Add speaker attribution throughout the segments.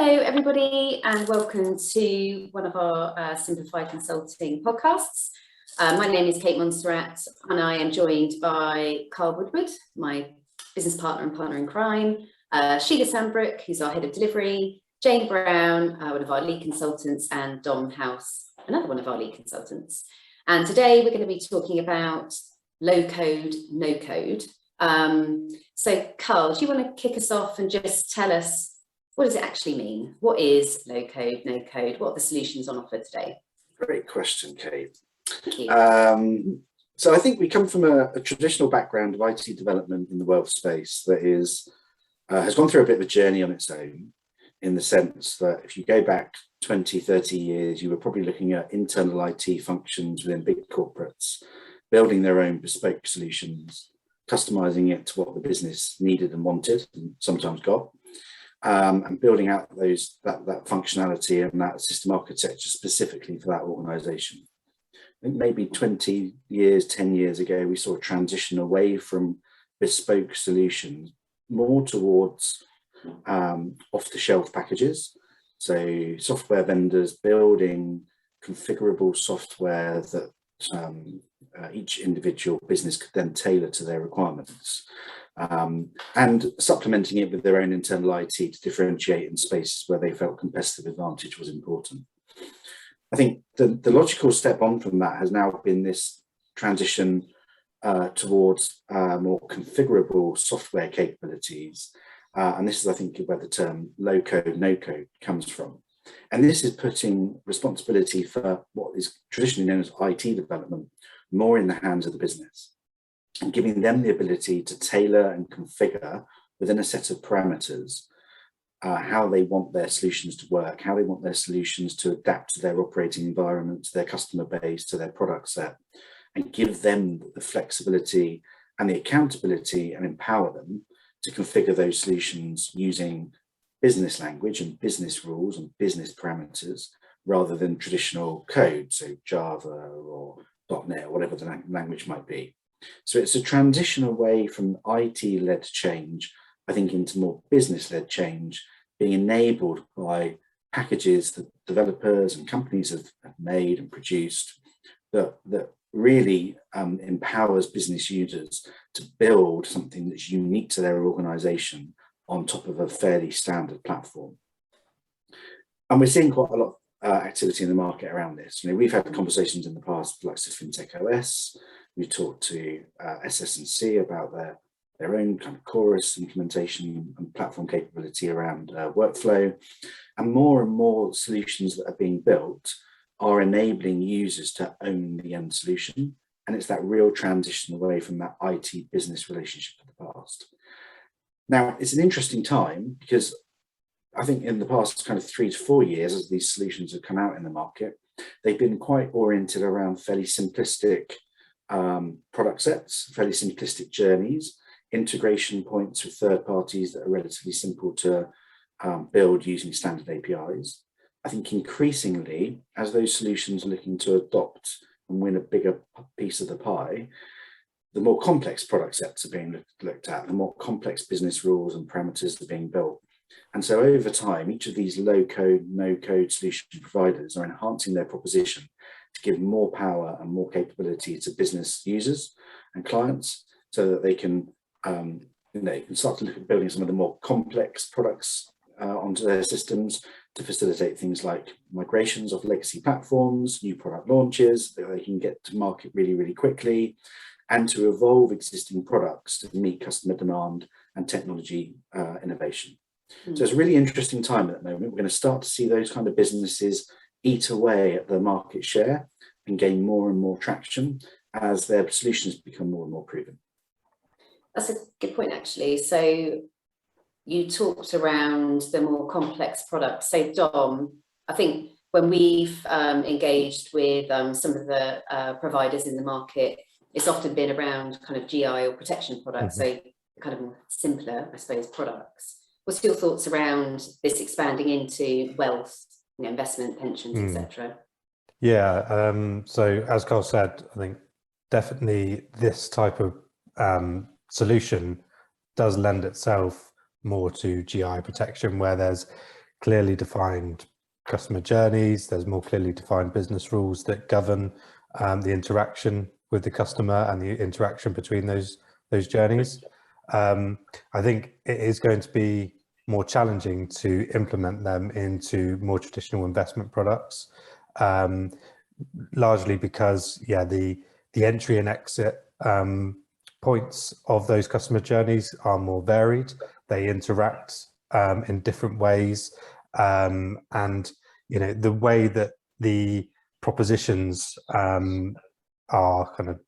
Speaker 1: Hello, everybody, and welcome to one of our Simplify Consulting podcasts. My name is Kate Montserrat, and I am joined by Carl Woodward, my business partner and partner in crime, Sheila Sandbrook, who's our head of delivery, Jane Brown, one of our lead consultants, and Dom House, another one of our lead consultants. And today we're going to be talking about low code, no code. So Carl, do you want to kick us off and just tell us, what does it actually mean? What is low code, no code? What are the solutions on offer today?
Speaker 2: Great question, Kate.
Speaker 1: Thank you.
Speaker 2: So I think we come from a traditional background of IT development in the wealth space that has gone through a bit of a journey on its own, in the sense that if you go back 20, 30 years, you were probably looking at internal IT functions within big corporates, building their own bespoke solutions, customizing it to what the business needed and wanted, and sometimes got. And building out that functionality and that system architecture specifically for that organization. I think maybe 20 years, 10 years ago, we saw a transition away from bespoke solutions, more towards off-the-shelf packages. So software vendors building configurable software that each individual business could then tailor to their requirements. And supplementing it with their own internal IT to differentiate in spaces where they felt competitive advantage was important. I think the logical step on from that has now been this transition towards more configurable software capabilities. And this is, I think, where the term low code, no code comes from. And this is putting responsibility for what is traditionally known as IT development more in the hands of the business, and giving them the ability to tailor and configure within a set of parameters how they want their solutions to work, how they want their solutions to adapt to their operating environment, to their customer base, to their product set, and give them the flexibility and the accountability and empower them to configure those solutions using business language and business rules and business parameters rather than traditional code, so Java or .NET or whatever the language might be. So it's a transition away from IT-led change, I think, into more business-led change, being enabled by packages that developers and companies have made and produced that really empowers business users to build something that's unique to their organization on top of a fairly standard platform. And we're seeing quite a lot of activity in the market around this. You know, we've had conversations in the past with like FinTech OS. We talked to SS&C about their own kind of Chorus implementation and platform capability around workflow. And more solutions that are being built are enabling users to own the end solution. And it's that real transition away from that IT business relationship of the past. Now, it's an interesting time because I think in the past kind of 3 to 4 years, as these solutions have come out in the market, they've been quite oriented around fairly simplistic product sets, fairly simplistic journeys, integration points with third parties that are relatively simple to build using standard APIs. I think increasingly, as those solutions are looking to adopt and win a bigger piece of the pie, the more complex product sets are being looked at, the more complex business rules and parameters are being built. And so over time, each of these low code, no code solution providers are enhancing their proposition to give more power and more capability to business users and clients so that they can, can start to look at building some of the more complex products onto their systems to facilitate things like migrations of legacy platforms, new product launches that they can get to market really, really quickly, and to evolve existing products to meet customer demand and technology innovation. So it's a really interesting time at the moment. We're going to start to see those kind of businesses eat away at their market share and gain more and more traction as their solutions become more and more proven.
Speaker 1: That's a good point, actually. So you talked around the more complex products. So Dom, I think when we've engaged with some of the providers in the market, it's often been around kind of GI or protection products, so kind of more simpler, I suppose, products. What's your thoughts around this expanding into wealth, investment, pensions, etc.?
Speaker 3: Yeah, so as Carl said, I think definitely this type of solution does lend itself more to GI protection, where there's clearly defined customer journeys. There's more clearly defined business rules that govern the interaction with the customer and the interaction between those journeys. I think it is going to be more challenging to implement them into more traditional investment products, largely because, the entry and exit points of those customer journeys are more varied. They interact in different ways, and the way that the propositions are kind of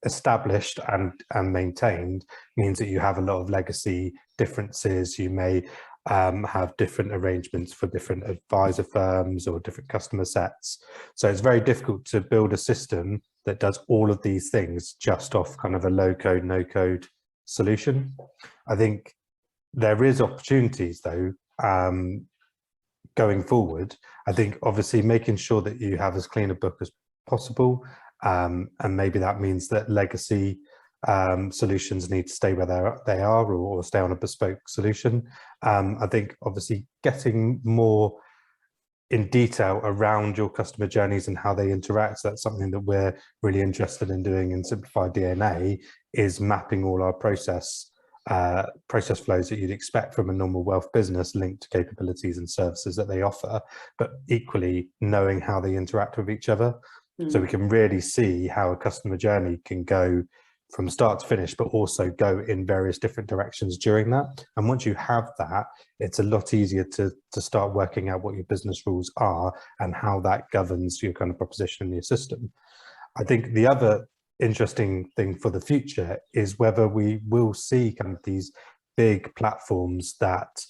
Speaker 3: established and maintained means that you have a lot of legacy differences. You may have different arrangements for different advisor firms or different customer sets. So it's very difficult to build a system that does all of these things just off kind of a low code, no code solution. I think there is opportunities though, going forward. I think obviously making sure that you have as clean a book as possible, and maybe that means that legacy solutions need to stay where they are, or stay on a bespoke solution. I think obviously getting more in detail around your customer journeys and how they interact, that's something that we're really interested in doing in Simplified DNA, is mapping all our process flows that you'd expect from a normal wealth business linked to capabilities and services that they offer, but equally knowing how they interact with each other. So we can really see how a customer journey can go from start to finish, but also go in various different directions during that. And once you have that, it's a lot easier to start working out what your business rules are and how that governs your kind of proposition in your system. I think the other interesting thing for the future is whether we will see kind of these big platforms that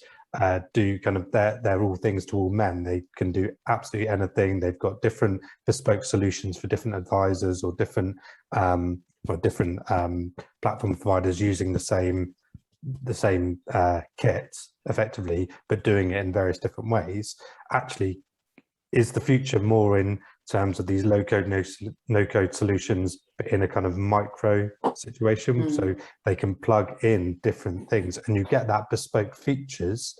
Speaker 3: do kind of, they're all things to all men. They can do absolutely anything. They've got different bespoke solutions for different advisors or different platform providers using the same kit effectively, but doing it in various different ways. Actually, is the future more in terms of these low code, no code solutions, but in a kind of micro situation? So they can plug in different things and you get that bespoke features,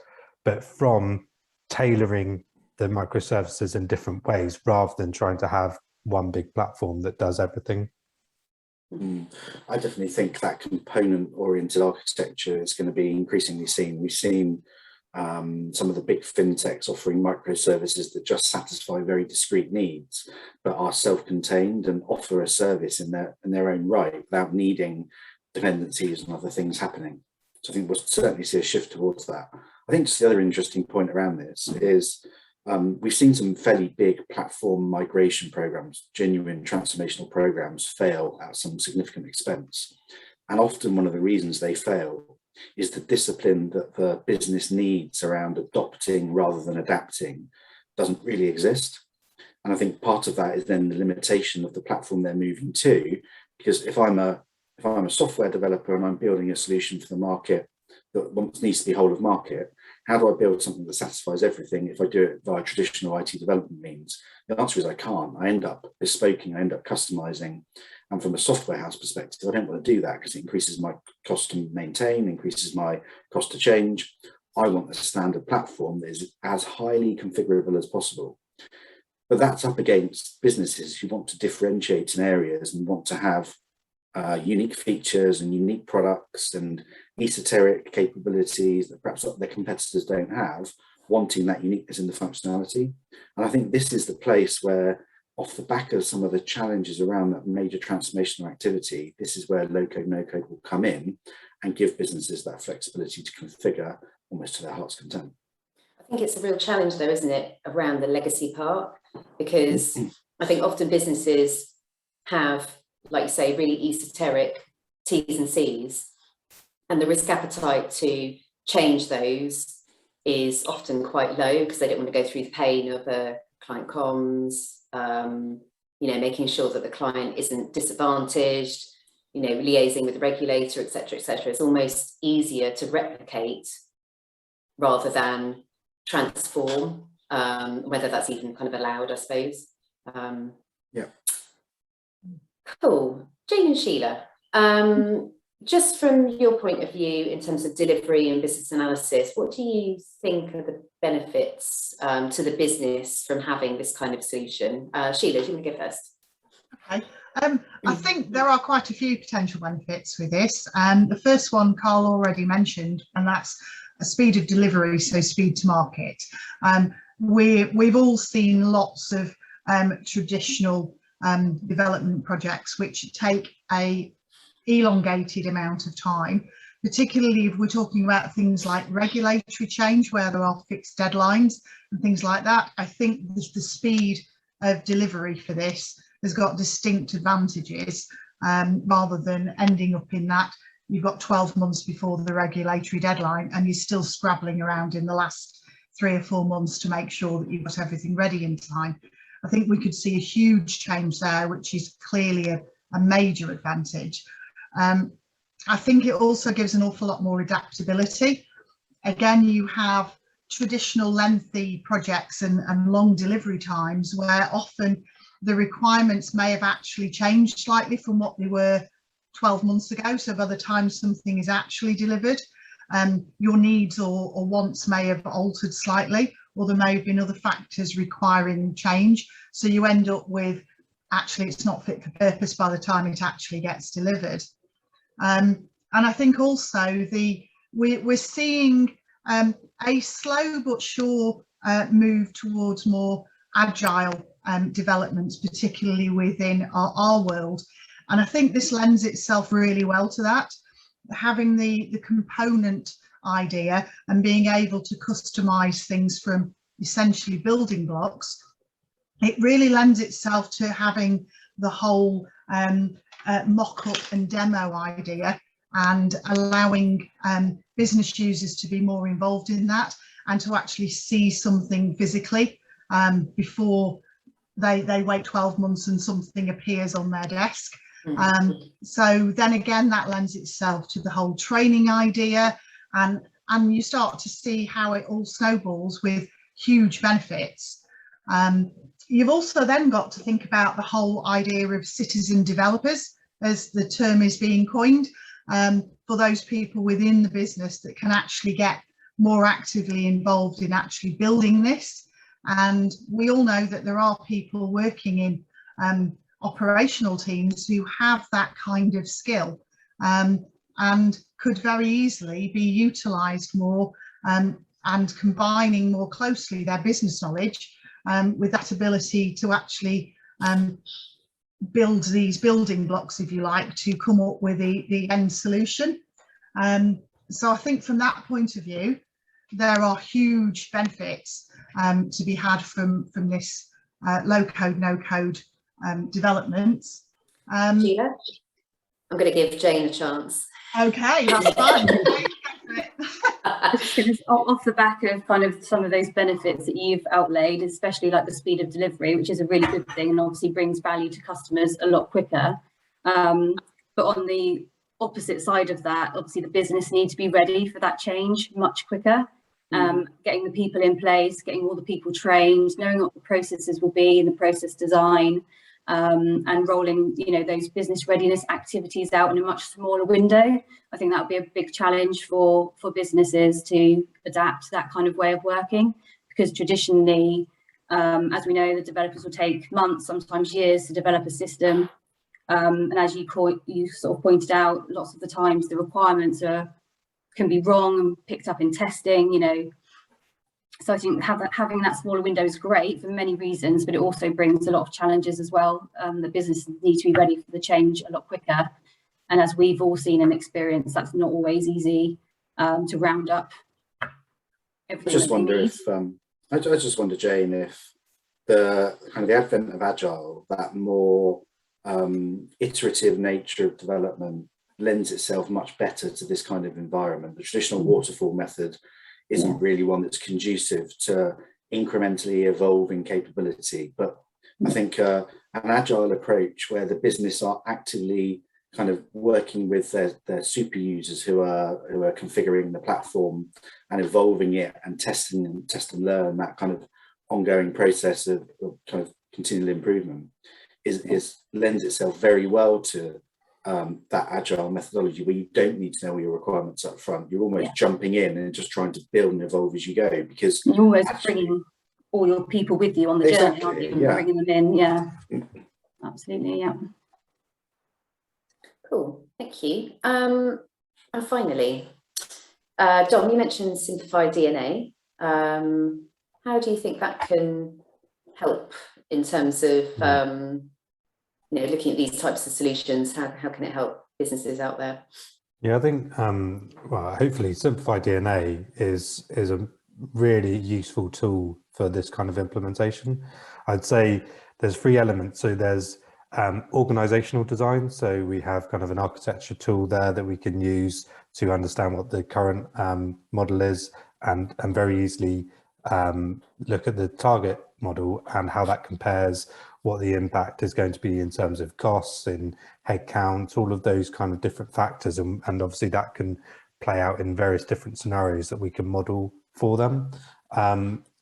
Speaker 3: but from tailoring the microservices in different ways rather than trying to have one big platform that does everything.
Speaker 2: I definitely think that component-oriented architecture is going to be increasingly seen. We've seen some of the big fintechs offering microservices that just satisfy very discrete needs, but are self-contained and offer a service in their own right without needing dependencies and other things happening. So I think we'll certainly see a shift towards that. I think just the other interesting point around this is we've seen some fairly big platform migration programs, genuine transformational programs, fail at some significant expense. And often one of the reasons they fail is the discipline that the business needs around adopting rather than adapting doesn't really exist. And I think part of that is then the limitation of the platform they're moving to, because if I'm a software developer and I'm building a solution for the market that needs to be whole of market, how do I build something that satisfies everything if I do it via traditional IT development means? The answer is I can't. I end up bespoking, I end up customizing. And from a software house perspective, I don't want to do that because it increases my cost to maintain, increases my cost to change. I want a standard platform that is as highly configurable as possible. But that's up against businesses who want to differentiate in areas and want to have unique features and unique products and esoteric capabilities that perhaps their competitors don't have, wanting that uniqueness in the functionality. And I think this is the place where, off the back of some of the challenges around that major transformational activity, this is where low code, no code will come in and give businesses that flexibility to configure almost to their heart's content.
Speaker 1: I think it's a real challenge though, isn't it, around the legacy part? Because I think often businesses have, like you say, really esoteric T's and C's, and the risk appetite to change those is often quite low because they don't want to go through the pain of client comms, making sure that the client isn't disadvantaged, liaising with the regulator, et cetera, et cetera. It's almost easier to replicate rather than transform, whether that's even kind of allowed, I suppose.
Speaker 2: Yeah.
Speaker 1: Cool. Jane and Sheila, Just from your point of view, in terms of delivery and business analysis, what do you think are the benefits to the business from having this kind of solution? Sheila, do you want to go first?
Speaker 4: Okay. I think there are quite a few potential benefits with this. The first one Carl already mentioned, and that's a speed of delivery, so speed to market. We've all seen lots of traditional development projects which take a elongated amount of time, particularly if we're talking about things like regulatory change where there are fixed deadlines and things like that. I think the speed of delivery for this has got distinct advantages, rather than ending up in that you've got 12 months before the regulatory deadline and you're still scrabbling around in the last 3 or 4 months to make sure that you've got everything ready in time. I think we could see a huge change there, which is clearly a major advantage. I think it also gives an awful lot more adaptability. Again, you have traditional lengthy projects and long delivery times where often the requirements may have actually changed slightly from what they were 12 months ago. So by the time something is actually delivered, your needs or wants may have altered slightly, or there may have been other factors requiring change. So you end up with, actually, it's not fit for purpose by the time it actually gets delivered. And I think also we're seeing a slow but sure move towards more agile developments, particularly within our world. And I think this lends itself really well to that. Having the component idea and being able to customize things from essentially building blocks, it really lends itself to having the whole mock-up and demo idea and allowing business users to be more involved in that and to actually see something physically before they wait 12 months and something appears on their desk. So then again, that lends itself to the whole training idea, and you start to see how it all snowballs with huge benefits. You've also then got to think about the whole idea of citizen developers, as the term is being coined, for those people within the business that can actually get more actively involved in actually building this. And we all know that there are people working in operational teams who have that kind of skill, and could very easily be utilised more, and combining more closely their business knowledge with that ability to actually build these building blocks, if you like, to come up with the end solution. So I think from that point of view, there are huge benefits to be had from this low code, no code developments.
Speaker 1: Sheila, I'm going to give Jane a chance.
Speaker 4: Okay, that's fine.
Speaker 5: Off the back of kind of some of those benefits that you've outlaid, especially like the speed of delivery, which is a really good thing and obviously brings value to customers a lot quicker. But on the opposite side of that, obviously the business needs to be ready for that change much quicker. Getting the people in place, getting all the people trained, knowing what the processes will be in the process design, and rolling, those business readiness activities out in a much smaller window. I think that would be a big challenge for businesses to adapt to that kind of way of working, because traditionally, as we know, the developers will take months, sometimes years to develop a system. And as you sort of pointed out, lots of the times the requirements can be wrong and picked up in testing, So I think having that smaller window is great for many reasons, but it also brings a lot of challenges as well. The business needs to be ready for the change a lot quicker. And as we've all seen and experienced, that's not always easy to round up everything.
Speaker 2: I just wonder, Jane, if the kind of the advent of Agile, that more iterative nature of development, lends itself much better to this kind of environment. The traditional waterfall method isn't really one that's conducive to incrementally evolving capability. But I think an agile approach where the business are actively kind of working with their super users who are configuring the platform and evolving it and test and learn, that kind of ongoing process of kind of continual improvement is lends itself very well to that agile methodology where you don't need to know all your requirements up front. You're almost
Speaker 5: Yeah.
Speaker 2: jumping in and just trying to build and evolve as you go, because
Speaker 5: You're always bringing all your people with you on the journey, aren't
Speaker 2: Exactly,
Speaker 5: you? And
Speaker 2: yeah.
Speaker 5: bringing them in, yeah. Absolutely, yeah.
Speaker 1: Cool, thank you. And finally, Dom, you mentioned Simplify DNA. How do you think that can help in terms of looking at these types of solutions? How can it help businesses out there?
Speaker 3: Yeah, I think well, hopefully Simplify DNA is a really useful tool for this kind of implementation. I'd say there's 3 elements. So there's organizational design. So we have kind of an architecture tool there that we can use to understand what the current model is, and very easily look at the target model and how that compares, what the impact is going to be in terms of costs, in headcount, all of those kind of different factors. And obviously that can play out in various different scenarios that we can model for them.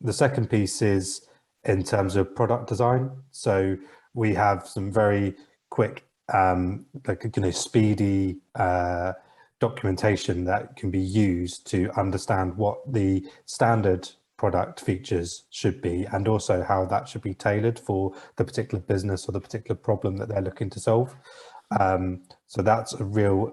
Speaker 3: The second piece is in terms of product design. So we have some very quick, speedy documentation that can be used to understand what the standard product features should be, and also how that should be tailored for the particular business or the particular problem that they're looking to solve. So that's a real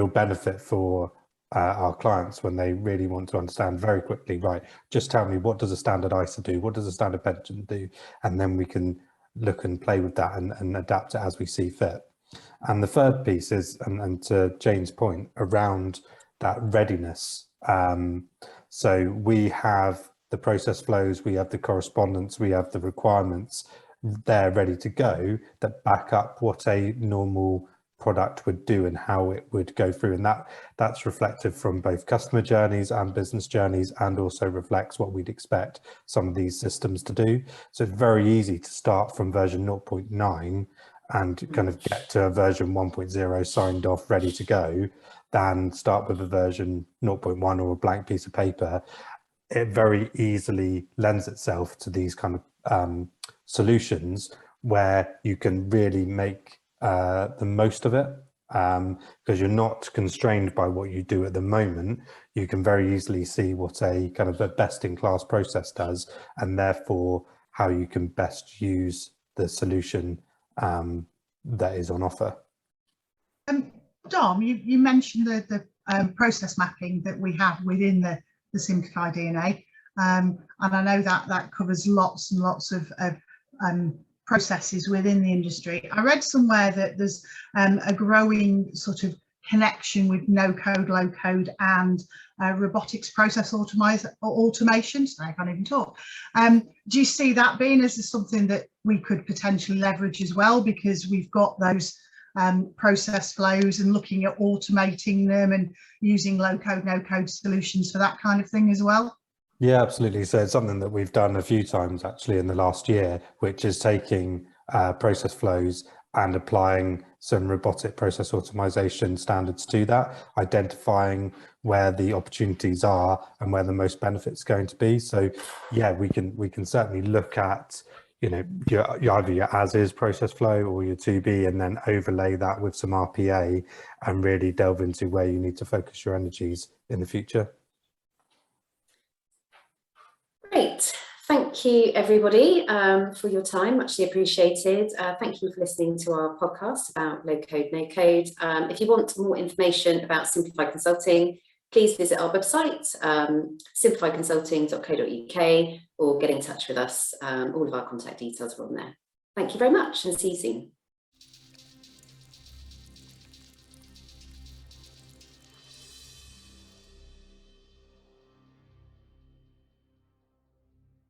Speaker 3: benefit for our clients when they really want to understand very quickly, right, just tell me, what does a standard ISA do? What does a standard pension do? And then we can look and play with that and adapt it as we see fit. And the third piece is, and to Jane's point, around that readiness. So we have the process flows, we have the correspondence, we have the requirements there ready to go that back up what a normal product would do and how it would go through. And that's reflective from both customer journeys and business journeys, and also reflects what we'd expect some of these systems to do. So it's very easy to start from version 0.9 and kind of get to a version 1.0 signed off, ready to go, than start with a version 0.1 or a blank piece of paper. It very easily lends itself to these kind of solutions where you can really make the most of it, because you're not constrained by what you do at the moment. You can very easily see what a kind of a best-in-class process does, and therefore how you can best use the solution that is on offer.
Speaker 4: Dom, you mentioned the process mapping that we have within the Simplify DNA, and I know that covers lots and lots of processes within the industry. I read somewhere that there's a growing sort of connection with no code, low code, and robotics process automation. So I can't even talk. Do you see that being as something that we could potentially leverage as well, because we've got those process flows, and looking at automating them and using low code, no code solutions for that kind of thing as well?
Speaker 3: Yeah, absolutely. So it's something that we've done a few times actually in the last year, which is taking process flows and applying some robotic process automation standards to that, identifying where the opportunities are and where the most benefits going to be. So yeah, we can certainly look at, your either your as is process flow or your to be, and then overlay that with some RPA and really delve into where you need to focus your energies in the future.
Speaker 1: Great. Thank you, everybody, for your time. Muchly appreciated. Thank you for listening to our podcast about low code, no code. If you want more information about Simplify Consulting, please visit our website, simplifyconsulting.co.uk, or get in touch with us. All of our contact details are on there. Thank you very much, and see you soon.